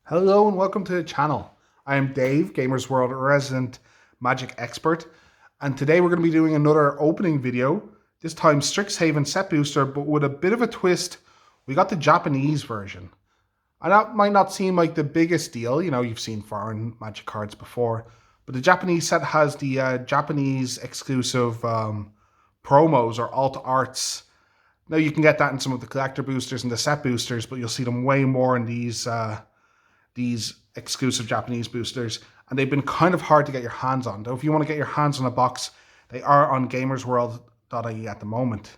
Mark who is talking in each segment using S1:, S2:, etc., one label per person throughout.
S1: Hello and welcome to the channel. I am Dave, Gamers World resident magic expert, and today we're going to be doing another opening video, this time Strixhaven set booster, but with a bit of a twist. We got the Japanese version. And that might not seem like the biggest deal, you know, you've seen foreign magic cards before, but the Japanese set has the Japanese exclusive promos or alt arts. Now you can get that in some of the collector boosters and the set boosters, but you'll see them way more in these exclusive Japanese boosters, and they've been kind of hard to get your hands on. Though if you want to get your hands on a box, they are on gamersworld.ie at the moment.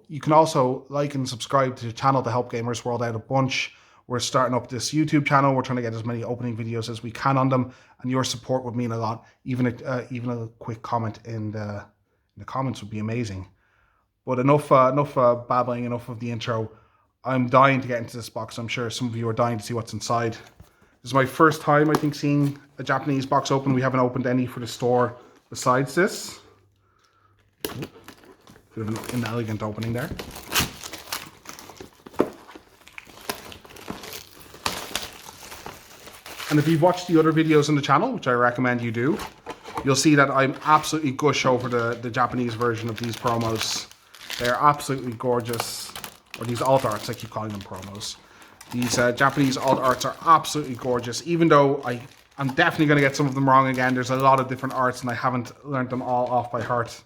S1: You can also like and subscribe to the channel to help Gamers World out a bunch. We're starting up this YouTube channel. We're trying to get as many opening videos as we can on them, and your support would mean a lot. Even a quick comment in the comments would be amazing. But enough babbling, enough of the intro. I'm dying to get into this box. I'm sure some of you are dying to see what's inside. This is my first time, I think, seeing a Japanese box open. We haven't opened any for the store besides this. Bit of an inelegant opening there. And if you've watched the other videos on the channel, which I recommend you do, you'll see that I'm absolutely gush over the Japanese version of these promos. They're absolutely gorgeous. Or these alt arts, I keep calling them promos. These Japanese alt arts are absolutely gorgeous, even though I'm definitely going to get some of them wrong again. There's a lot of different arts and I haven't learned them all off by heart.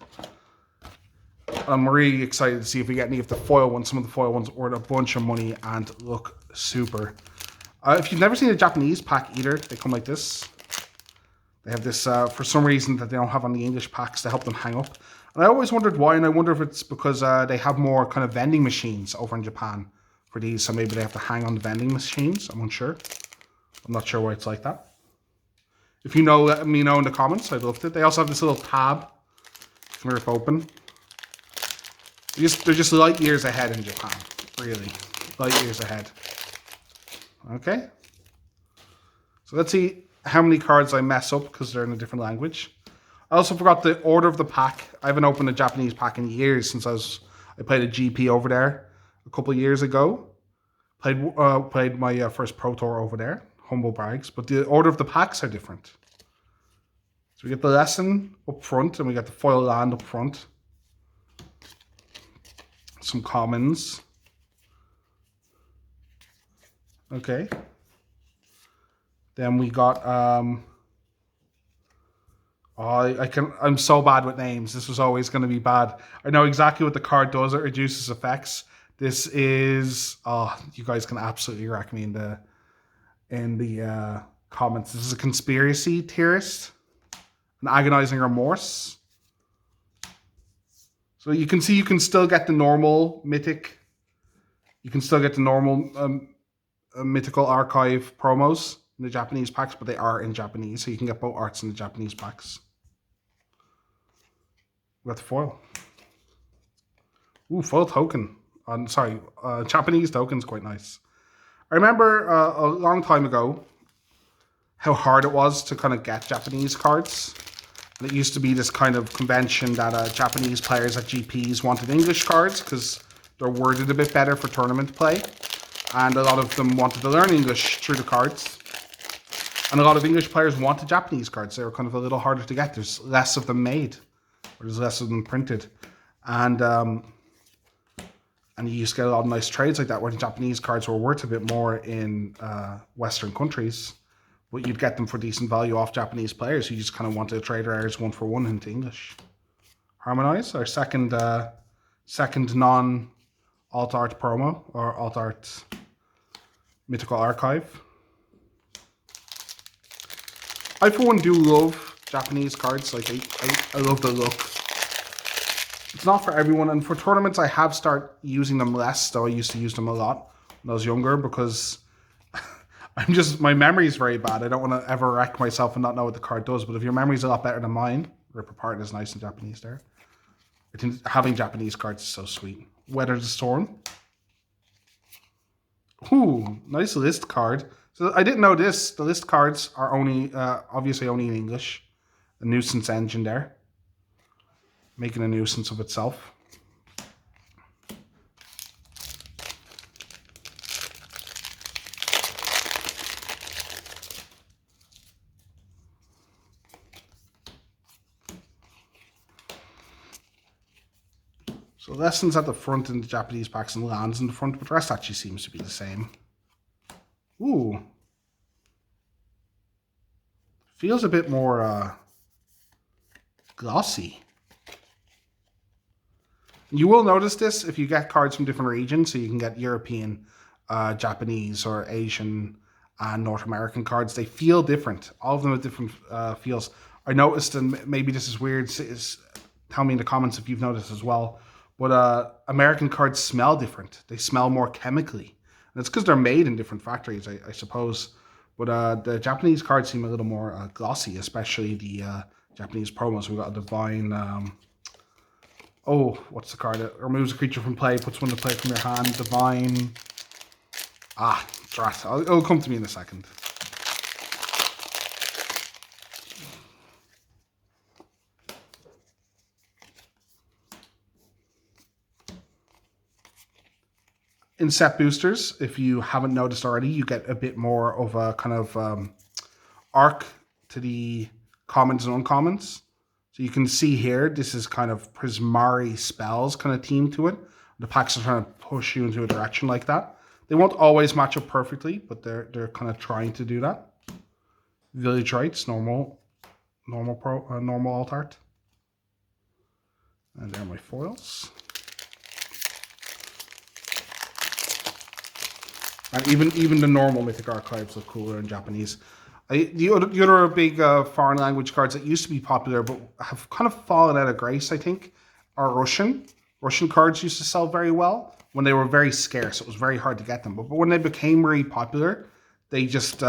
S1: I'm really excited to see if we get any of the foil ones. Some of the foil ones worth a bunch of money and look super. If you've never seen a Japanese pack either, they come like this. They have this, for some reason, that they don't have on the English packs to help them hang up. And I always wondered why, and I wonder if it's because they have more kind of vending machines over in Japan for these, so maybe they have to hang on the vending machines. I'm unsure. I'm not sure why it's like that. If you know, let me know in the comments. I'd love it. They also have this little tab. Can rip open. They're just light years ahead in Japan. Really. Light years ahead. Okay. So let's see how many cards I mess up because they're in a different language. I also forgot the order of the pack. I haven't opened a Japanese pack in years since I played a GP over there a couple of years ago. Played my first Pro Tour over there. Humble brags. But the order of the packs are different. So we get the lesson up front and we get the foil land up front. Some commons. Okay. Then we got I'm so bad with names. This was always going to be bad. I know exactly what the card does. It reduces effects. This is, you guys can absolutely wreck me in the comments. This is a conspiracy theorist, an agonizing remorse. So you can see you can still get the normal mythic. You can still get the normal mythical archive promos in the Japanese packs, but they are in Japanese, so you can get both arts in the Japanese packs. We got the foil. Ooh, foil token. Japanese token's quite nice. I remember a long time ago how hard it was to kind of get Japanese cards. And it used to be this kind of convention that Japanese players at GPs wanted English cards because they're worded a bit better for tournament play. And a lot of them wanted to learn English through the cards. And a lot of English players wanted Japanese cards. They were kind of a little harder to get. There's less of them made. Or there's less of them printed. And you used to get a lot of nice trades like that where the Japanese cards were worth a bit more in Western countries. But you'd get them for decent value off Japanese players who just kind of wanted to trade rares 1-for-1 into English. Harmonize, our second non-alt art promo, or alt art mythical archive. I for one do love Japanese cards. Like I love the look. It's not for everyone, and for tournaments I have started using them less, though I used to use them a lot when I was younger because my memory is very bad. I don't want to ever wreck myself and not know what the card does, but if your memory is a lot better than mine, rip apart is nice in Japanese there. I think having Japanese cards is so sweet. Weather the Storm. Ooh, nice list card. So I didn't know this. The list cards are only, obviously only in English. A nuisance engine there. Making a nuisance of itself. So lessons at the front in the Japanese packs and lands in the front, but the rest actually seems to be the same. Ooh. Feels a bit more glossy. You will notice this if you get cards from different regions, so you can get European, Japanese, or Asian and North American cards. They feel different. All of them have different feels. I noticed, and maybe this is weird, tell me in the comments if you've noticed as well, but American cards smell different. They smell more chemically. And it's because they're made in different factories, I suppose. But the Japanese cards seem a little more glossy, especially the Japanese promos. We've got a Divine... what's the card that removes a creature from play, puts one to play from your hand? Divine... drat. It'll come to me in a second. In set boosters, if you haven't noticed already, you get a bit more of a kind of arc to the commons and uncommons. So you can see here, this is kind of Prismari spells kind of team to it. The packs are trying to push you into a direction like that. They won't always match up perfectly, but they're kind of trying to do that. Village Rites, normal alt art. And there are my foils. And even the normal Mythic Archives look cooler in Japanese. The other big foreign language cards that used to be popular but have kind of fallen out of grace, I think, are Russian. Russian cards used to sell very well when they were very scarce. It was very hard to get them. But when they became really popular, they just,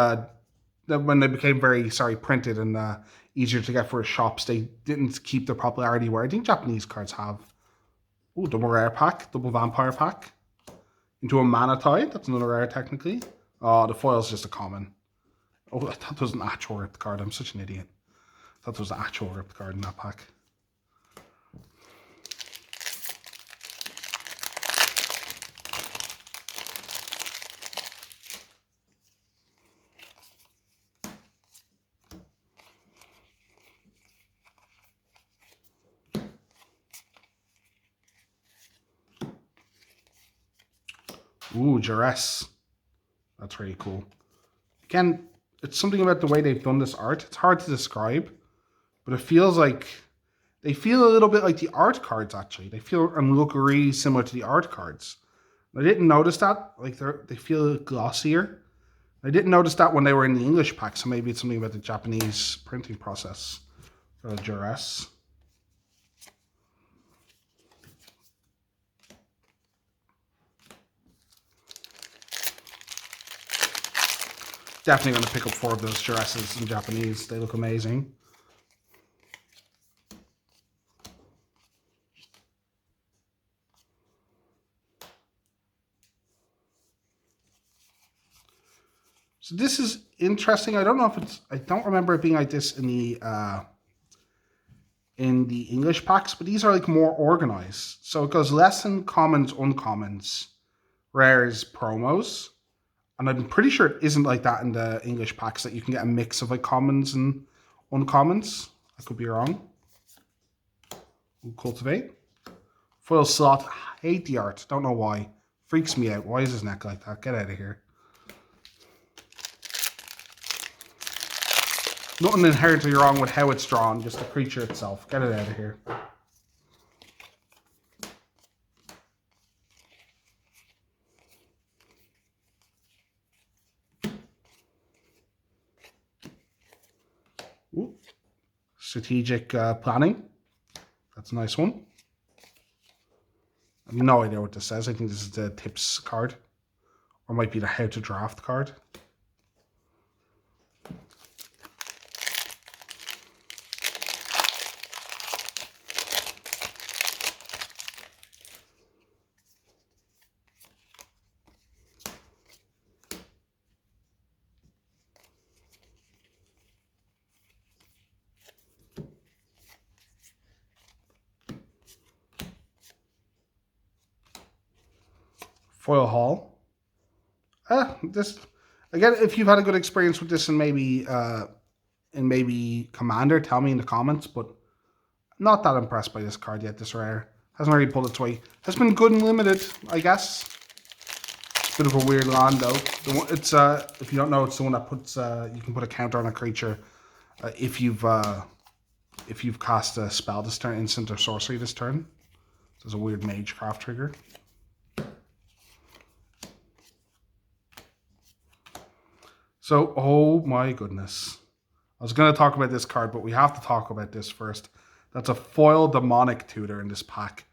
S1: when they became very, printed and easier to get for shops, they didn't keep their popularity where I think Japanese cards have. Ooh, double rare pack, double vampire pack. Into a Mana Tide, that's another rare technically. Oh, the foil's just a common. Oh, I thought there was an actual ripped card. I'm such an idiot. I thought there was an actual ripped card in that pack. Ooh, Duress. That's really cool. Again, it's something about the way they've done this art. It's hard to describe, but it feels like they feel a little bit like the art cards. Actually, they feel and look really similar to the art cards. I didn't notice that. Like they feel glossier. I didn't notice that when they were in the English pack. So maybe it's something about the Japanese printing process for the Duress. Definitely going to pick up 4 of those Duresses in Japanese. They look amazing. So this is interesting. I don't know if it's... I don't remember it being like this in the English packs, but these are like more organized. So it goes less in commons, uncommons, rares, promos. And I'm pretty sure it isn't like that in the English packs, that you can get a mix of like commons and uncommons. I could be wrong. We'll cultivate. Foil slot. Hate the art. Don't know why. Freaks me out. Why is his neck like that? Get out of here. Nothing inherently wrong with how it's drawn, just the creature itself. Get it out of here. Ooh. Strategic planning. That's a nice one. I have no idea what this says. I think this is the tips card. Or might be the how to draft card. Foil haul. This again, if you've had a good experience with this and maybe Commander, tell me in the comments, but not that impressed by this card yet, this rare. Hasn't really pulled its weight. Has been good and limited, I guess. It's a bit of a weird land though. It's if you don't know, it's the one that puts you can put a counter on a creature if you've cast a spell this turn, instant or sorcery this turn. There's a weird magecraft trigger. So, oh my goodness. I was going to talk about this card, but we have to talk about this first. That's a foil demonic tutor in this pack.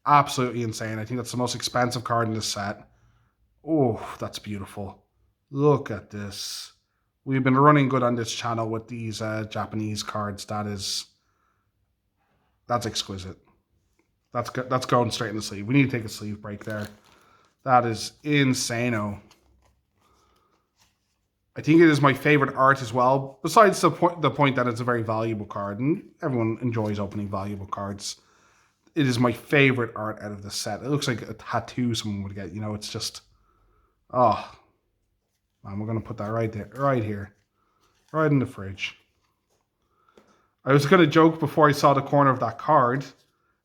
S1: Absolutely insane. I think that's the most expensive card in this set. Oh, that's beautiful. Look at this. We've been running good on this channel with these Japanese cards. That's exquisite. That's going straight in the sleeve. We need to take a sleeve break there. That is insane-o. I think it is my favorite art as well, besides the point that it's a very valuable card, and everyone enjoys opening valuable cards. It is my favorite art out of the set. It looks like a tattoo someone would get. You know, it's just, oh, man, we're going to put that right there, right here, right in the fridge. I was going to joke before I saw the corner of that card,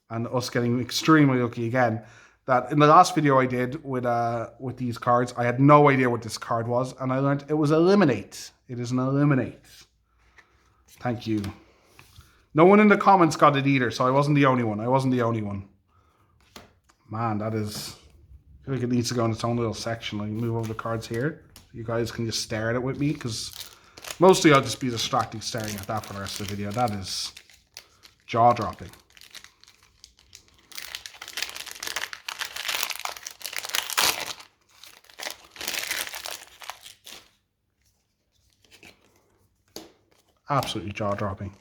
S1: and us getting extremely lucky again, that in the last video I did with these cards, I had no idea what this card was, and I learned it was Eliminate. It is an Eliminate. Thank you. No one in the comments got it either, so I wasn't the only one. Man, that is... I feel like it needs to go in its own little section. Like, move over the cards here. You guys can just stare at it with me, because mostly I'll just be distracted staring at that for the rest of the video. That is jaw-dropping. Absolutely jaw-dropping.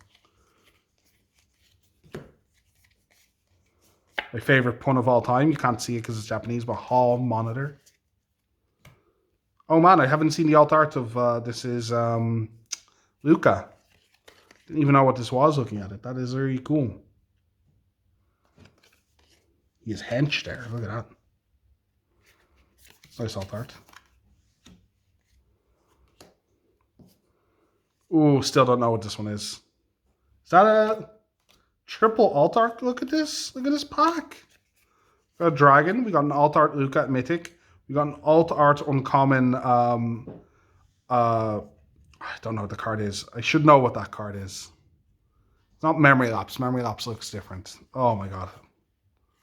S1: My favorite pun of all time. You can't see it because it's Japanese, but hall monitor. Oh man, I haven't seen the alt art of this is Luca. Didn't even know what this was looking at it. That is very cool. He is hench there. Look at that. Nice alt art. Ooh, still don't know what this one is. Is that a triple alt art? Look at this. Look at this pack. We got a dragon. We got an alt art Luca at Mythic. We got an alt art uncommon. I don't know what the card is. I should know what that card is. It's not Memory Lapse. Memory Lapse looks different. Oh my god.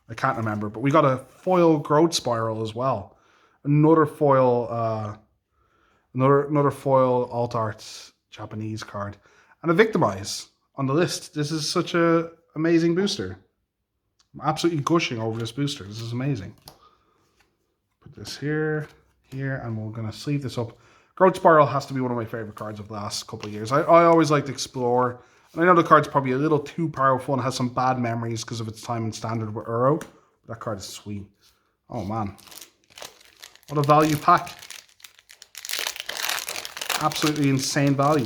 S1: I can't remember. But we got a foil Growth Spiral as well. Another foil another foil alt art Japanese card. And a Victimize on the list. This is such a amazing booster. I'm absolutely gushing over this booster. This is amazing. Put this here, and we're going to sleeve this up. Growth Spiral has to be one of my favorite cards of the last couple of years. I always like to explore. And I know the card's probably a little too powerful and has some bad memories because of its time in Standard with Uro. But that card is sweet. Oh man. What a value pack. Absolutely insane value.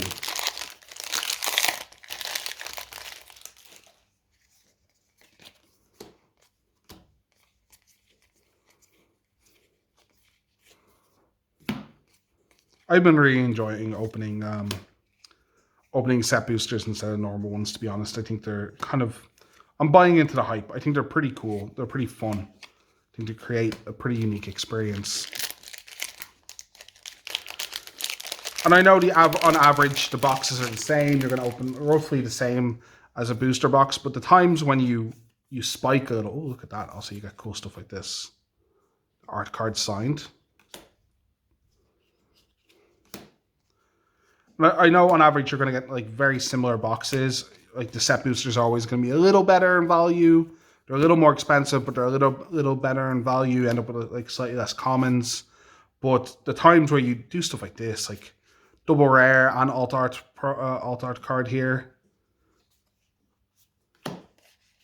S1: I've been really enjoying opening set boosters instead of normal ones, to be honest. I think they're kind of... I'm buying into the hype. I think they're pretty cool. They're pretty fun. I think they create a pretty unique experience. And I know on average, the boxes are the same. You're going to open roughly the same as a booster box. But the times when you spike a little... Oh, look at that. Also, you get cool stuff like this. Art card signed. I know on average you're going to get like very similar boxes. Like the set boosters are always going to be a little better in value. They're a little more expensive, but they're a little better in value. You end up with like slightly less commons. But the times where you do stuff like this, like double rare and alt art card here,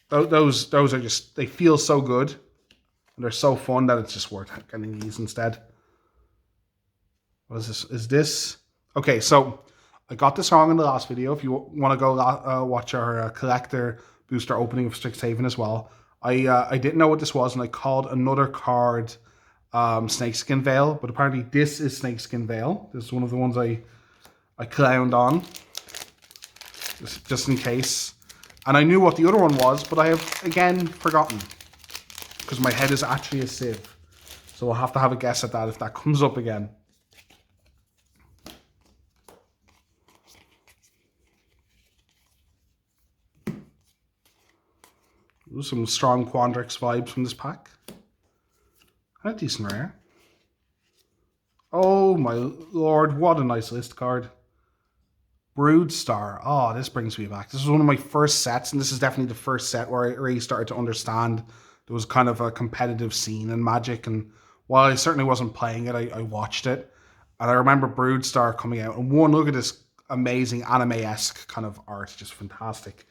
S1: those are just, they feel so good and they're so fun that it's just worth getting these instead. What is this? Is this? Okay, so I got this wrong in the last video. If you want to go watch our collector booster opening of Strixhaven as well, I didn't know what this was, and I called another card Snakeskin Veil, but apparently this is Snakeskin Veil. This is one of the ones I clowned on, just in case. And I knew what the other one was, but I have again forgotten. because my head is actually a sieve. So we'll have to have a guess at that if that comes up again. Ooh, some strong Quandrix vibes from this pack. And a decent rare. Oh my lord, what a nice list card. Broodstar. Oh, this brings me back. This was one of my first sets, and this is definitely the first set where I really started to understand there was kind of a competitive scene in Magic. And while I certainly wasn't playing it, I watched it. And I remember Broodstar coming out. And one, look at this amazing anime-esque kind of art. Just fantastic.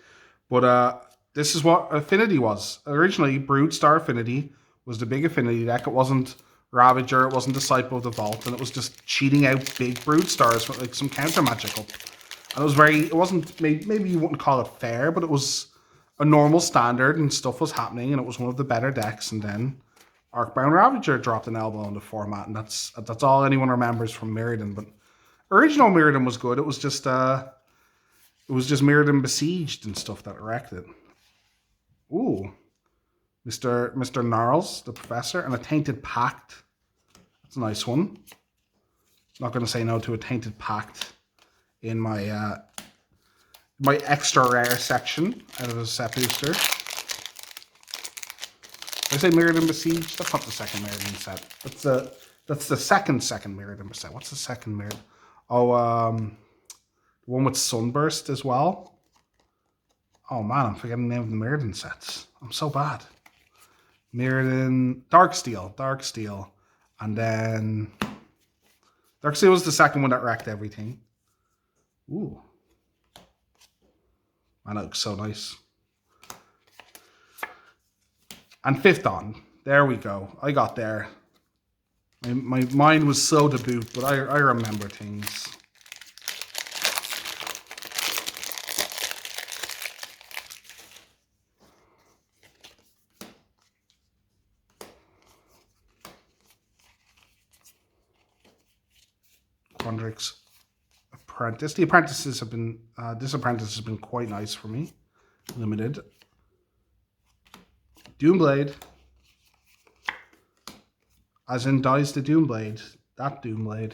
S1: But this is what Affinity was. Originally, Broodstar Affinity was the big Affinity deck. It wasn't Ravager, it wasn't Disciple of the Vault, and it was just cheating out big Broodstars with like some counter magic up. And it wasn't, maybe you wouldn't call it fair, but it was a normal standard and stuff was happening, and it was one of the better decks. And then Arcbound Ravager dropped an elbow on the format, and that's all anyone remembers from Mirrodin. But original Mirrodin was good. It was just Mirrodin Besieged and stuff that wrecked it. Ooh, Mr. Gnarls, the Professor, and a Tainted Pact. That's a nice one. Not going to say no to a Tainted Pact in my my extra rare section out of the set booster. Did I say Mirrodin Besieged? That's not the second Mirrodin set. That's the second Mirrodin set. What's the second Mirrodin? Oh, the one with Sunburst as well. Oh man, I'm forgetting the name of the Mirrodin sets. I'm so bad. Mirrodin, Darksteel, and then Darksteel was the second one that wrecked everything. Ooh, man, that looks so nice. And fifth on, there we go. I got there. My mind was so to boot, but I remember things. Quandrix Apprentice. The apprentices have been this apprentice has been quite nice for me. Limited. Doomblade. As in dies the Doomblade. That Doomblade.